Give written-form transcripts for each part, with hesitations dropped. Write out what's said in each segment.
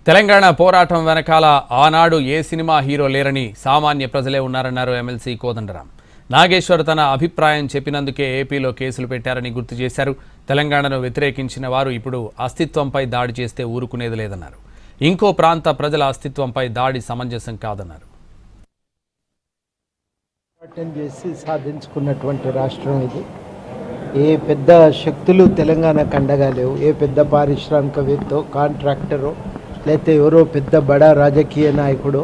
తెలంగాణ పోరాటం వెనకాల ఆనాడు ఏ సినిమా హీరో లేరని సామాన్య ప్రజలే ఉన్నారన్నారు ఎమ్మెల్సీ కోదండరాం. నాగేశ్వర్ తన అభిప్రాయం చెప్పినందుకే ఏపీలో కేసులు పెట్టారని గుర్తు చేశారు. తెలంగాణను వ్యతిరేకించిన వారు ఇప్పుడు అస్తిత్వంపై దాడి చేస్తే ఊరుకునేది లేదన్నారు. ఇంకో ప్రాంత ప్రజల అస్తిత్వంపై దాడి సమంజసం కాదన్నారు. సాధించుకున్నటువంటి రాష్ట్రం ఇది. ఏ పెద్ద శక్తులు తెలంగాణకు అండగా లేవు. ఏ పెద్ద పారిశ్రామికవేత్తో కాంట్రాక్టరో లేకపోతే ఎవరో పెద్ద బడా రాజకీయ నాయకుడో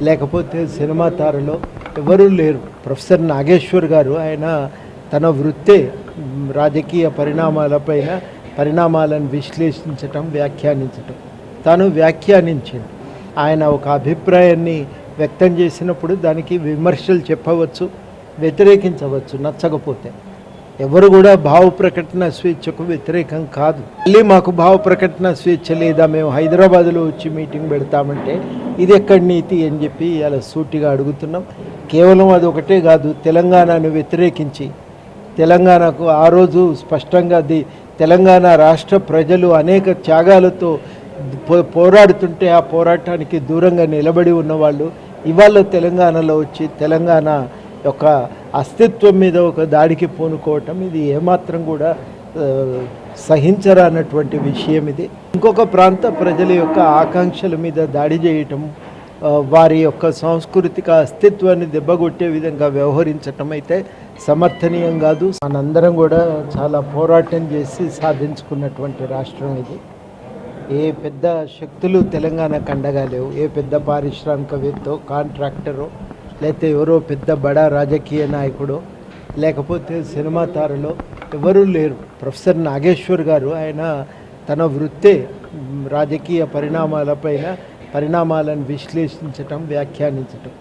లేకపోతే సినిమా తారలో ఎవరూ లేరు. ప్రొఫెసర్ నాగేశ్వర్ గారు ఆయన తన వృత్తే రాజకీయ పరిణామాలను విశ్లేషించటం, వ్యాఖ్యానించటం. తాను వ్యాఖ్యానించింది. ఆయన ఒక అభిప్రాయాన్ని వ్యక్తం చేసినప్పుడు దానికి విమర్శలు చెప్పవచ్చు, వ్యతిరేకించవచ్చు నచ్చకపోతే. ఎవరు కూడా భావ ప్రకటన స్వేచ్ఛకు వ్యతిరేకం కాదు. మళ్ళీ మాకు భావ ప్రకటన స్వేచ్ఛ లేదా, మేము హైదరాబాద్లో వచ్చి మీటింగ్ పెడతామంటే ఇది ఎక్కడి నీతి అని చెప్పి ఇలా సూటిగా అడుగుతున్నాం. కేవలం అది ఒకటే కాదు, తెలంగాణను వ్యతిరేకించి తెలంగాణకు ఆ రోజు స్పష్టంగా తెలంగాణ రాష్ట్ర ప్రజలు అనేక త్యాగాలతో పోరాడుతుంటే ఆ పోరాటానికి దూరంగా నిలబడి ఉన్నవాళ్ళు ఇవాళ తెలంగాణలో వచ్చి తెలంగాణ యొక్క అస్తిత్వం మీద ఒక దాడికి పూనుకోవటం ఇది ఏమాత్రం కూడా సహించరానటువంటి విషయం. ఇది ఇంకొక ప్రాంత ప్రజల యొక్క ఆకాంక్షల మీద దాడి చేయటం, వారి యొక్క సాంస్కృతిక అస్తిత్వాన్ని దెబ్బగొట్టే విధంగా వ్యవహరించటం అయితే సమర్థనీయం కాదు. మనందరం కూడా చాలా పోరాటం చేసి సాధించుకున్నటువంటి రాష్ట్రం ఇది. ఏ పెద్ద శక్తులు తెలంగాణకు అండగా లేవు. ఏ పెద్ద పారిశ్రామికవేత్తో కాంట్రాక్టరో లేకపోతే ఎవరో పెద్ద బడా రాజకీయ నాయకుడో లేకపోతే సినిమా తారలో ఎవరూ లేరు. ప్రొఫెసర్ నాగేశ్వర్ గారు ఆయన తన వృత్తే రాజకీయ పరిణామాలను విశ్లేషించటం, వ్యాఖ్యానించటం.